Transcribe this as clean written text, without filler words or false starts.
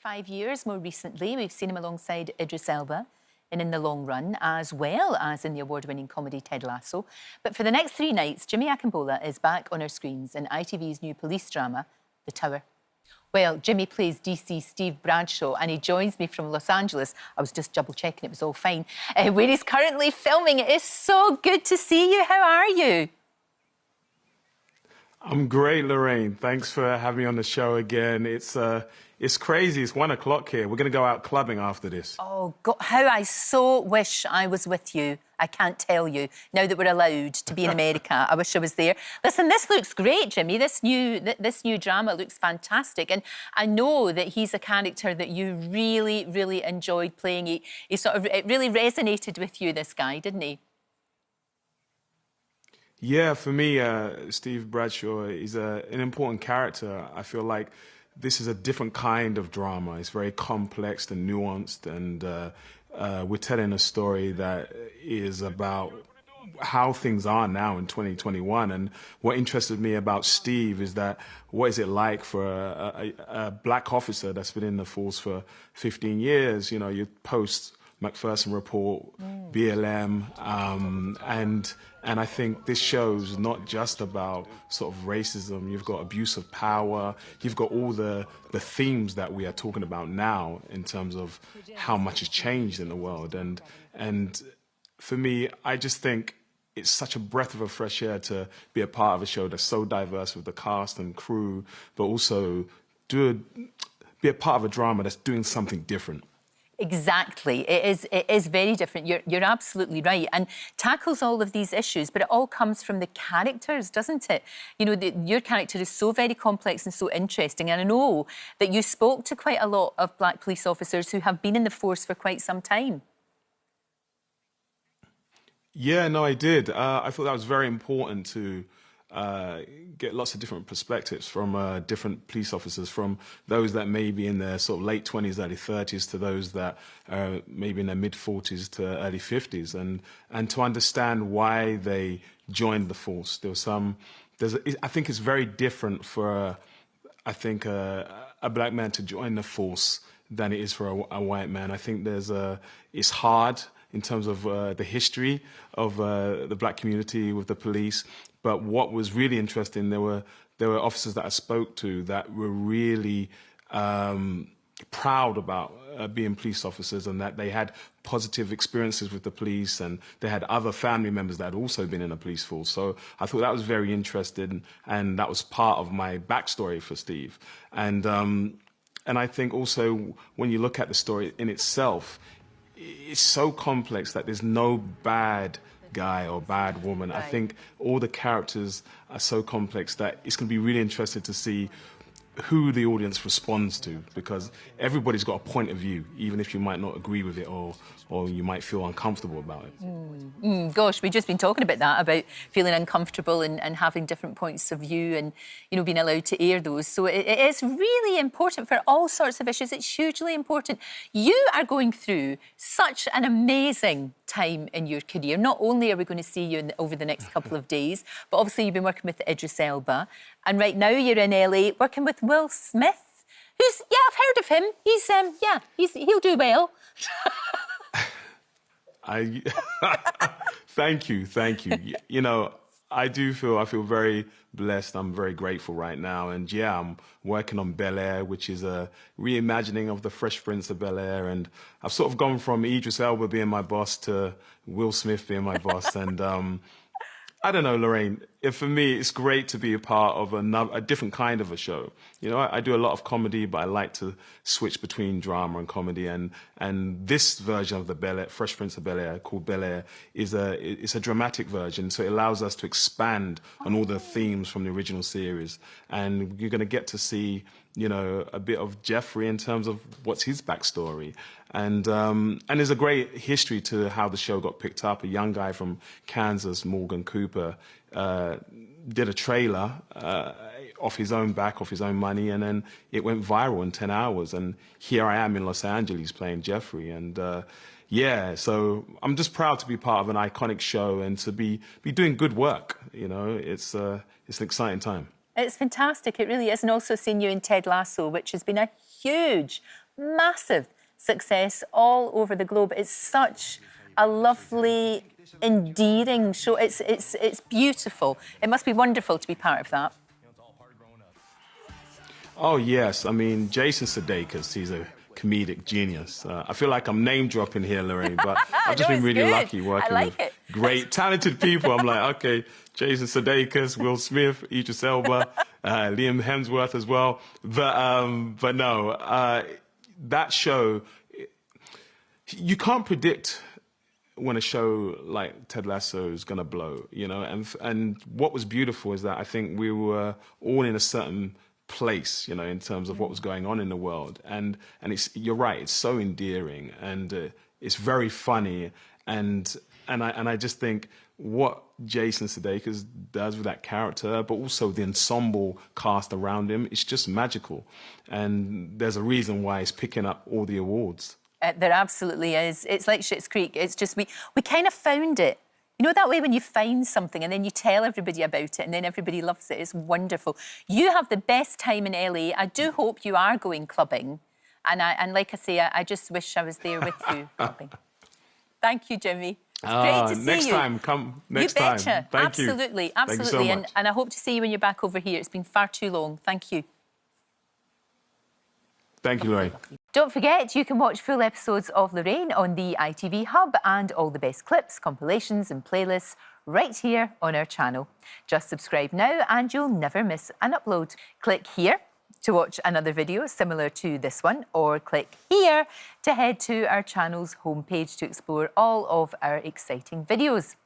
5 years. More recently, we've seen him alongside Idris Elba In the Long Run, as well as in the award-winning comedy Ted Lasso. But for the next 3 nights, Jimmy Akingbola is back on our screens in ITV's new police drama, The Tower. Well, Jimmy plays DC Steve Bradshaw, and he joins me from Los Angeles. I was just double-checking it was all fine. Where he's currently filming. It is so good to see you. How are you? I'm great, Lorraine. Thanks for having me on the show again. It's crazy. It's 1 o'clock here. We're going to go out clubbing after this. Oh, God, how I so wish I was with you. I can't tell you. Now that we're allowed to be in America, I wish I was there. Listen, this looks great, Jimmy. This new drama looks fantastic. And I know that he's a character that you really, really enjoyed playing. It really resonated with you, this guy, didn't he? Yeah, for me, Steve Bradshaw is an important character. I feel like this is a different kind of drama. It's very complex and nuanced, and we're telling a story that is about how things are now in 2021. And what interested me about Steve is that what is it like for a black officer that's been in the force for 15 years? You know, you post McPherson Report, BLM, and I think this show's not just about sort of racism. You've got abuse of power. You've got all the themes that we are talking about now in terms of how much has changed in the world. And for me, I just think it's such a breath of a fresh air to be a part of a show that's so diverse with the cast and crew, but also be a part of a drama that's doing something different. Exactly. It is very different. You're absolutely right. And tackles all of these issues, but it all comes from the characters, doesn't it? You know, your character is so very complex and so interesting. And I know that you spoke to quite a lot of black police officers who have been in the force for quite some time. Yeah, no, I did. I thought that was very important to get lots of different perspectives from different police officers, from those that may be in their sort of late 20s, early 30s, to those that are maybe in their mid 40s to early 50s, and to understand why they joined the force. I think it's very different for a black man to join the force than it is for a white man. I think it's hard in terms of the history of the black community with the police. But what was really interesting, there were officers that I spoke to that were really proud about being police officers, and that they had positive experiences with the police, and they had other family members that had also been in the police force. So I thought that was very interesting, and that was part of my backstory for Steve. And I think also when you look at the story in itself, it's so complex that there's no bad guy or bad woman. Right. I think all the characters are so complex that it's going to be really interesting to see who the audience responds to, because everybody's got a point of view, even if you might not agree with it or you might feel uncomfortable about it. Gosh, we've just been talking about that, about feeling uncomfortable and having different points of view and, you know, being allowed to air those. So it is really important for all sorts of issues. It's hugely important. You are going through such an amazing time in your career. Not only are we going to see you over the next couple of days, but obviously you've been working with Idris Elba, and right now you're in LA working with Will Smith, who's, yeah, I've heard of him. He'll do well. Thank you. You know, I feel very blessed. I'm very grateful right now. And yeah, I'm working on Bel-Air, which is a reimagining of the Fresh Prince of Bel-Air. And I've sort of gone from Idris Elba being my boss to Will Smith being my boss. And I don't know, Lorraine, for me, it's great to be a part of a different kind of a show. You know, I do a lot of comedy, but I like to switch between drama and comedy. And this version of the Bel-Air, Fresh Prince of Bel-Air, called Bel-Air, it's a dramatic version. So it allows us to expand on all the themes from the original series. And you're going to get to see, you know, a bit of Geoffrey in terms of what's his backstory. And there's a great history to how the show got picked up. A young guy from Kansas, Morgan Cooper, did a trailer off his own back, off his own money, and then it went viral in 10 hours. And here I am in Los Angeles playing Geoffrey. And yeah, so I'm just proud to be part of an iconic show and to be doing good work. You know, it's an exciting time. It's fantastic, it really is. And also seeing you in Ted Lasso, which has been a huge, massive success all over the globe. It's such a lovely, endearing show. It's beautiful. It must be wonderful to be part of that. Oh, yes. I mean, Jason Sudeikis, he's a comedic genius. I feel like I'm name dropping here, Lorraine, but I've just been really lucky working with great, talented people. I'm like, okay, Jason Sudeikis, Will Smith, Idris Elba, Liam Hemsworth as well. But no, that show, you can't predict when a show like Ted Lasso is going to blow, you know. And what was beautiful is that I think we were all in a certain place, you know, in terms of what was going on in the world, and you're right, it's so endearing, and it's very funny, and I just think what Jason Sudeikis does with that character, but also the ensemble cast around him, it's just magical, and there's a reason why it's picking up all the awards. There absolutely is. It's like Schitt's Creek. It's just we kind of found it. You know that way when you find something and then you tell everybody about it and then everybody loves it. It's wonderful. You have the best time in LA. I do hope you are going clubbing. And like I say, I just wish I was there with you clubbing. Thank you, Jimmy. It's great to see next you. time, come next time. You betcha. Thank absolutely, you. Absolutely. Thank you so much. And I hope to see you when you're back over here. It's been far too long. Thank you. Thank you, Lorraine. Don't forget, you can watch full episodes of Lorraine on the ITV Hub and all the best clips, compilations and playlists right here on our channel. Just subscribe now and you'll never miss an upload. Click here to watch another video similar to this one, or click here to head to our channel's homepage to explore all of our exciting videos.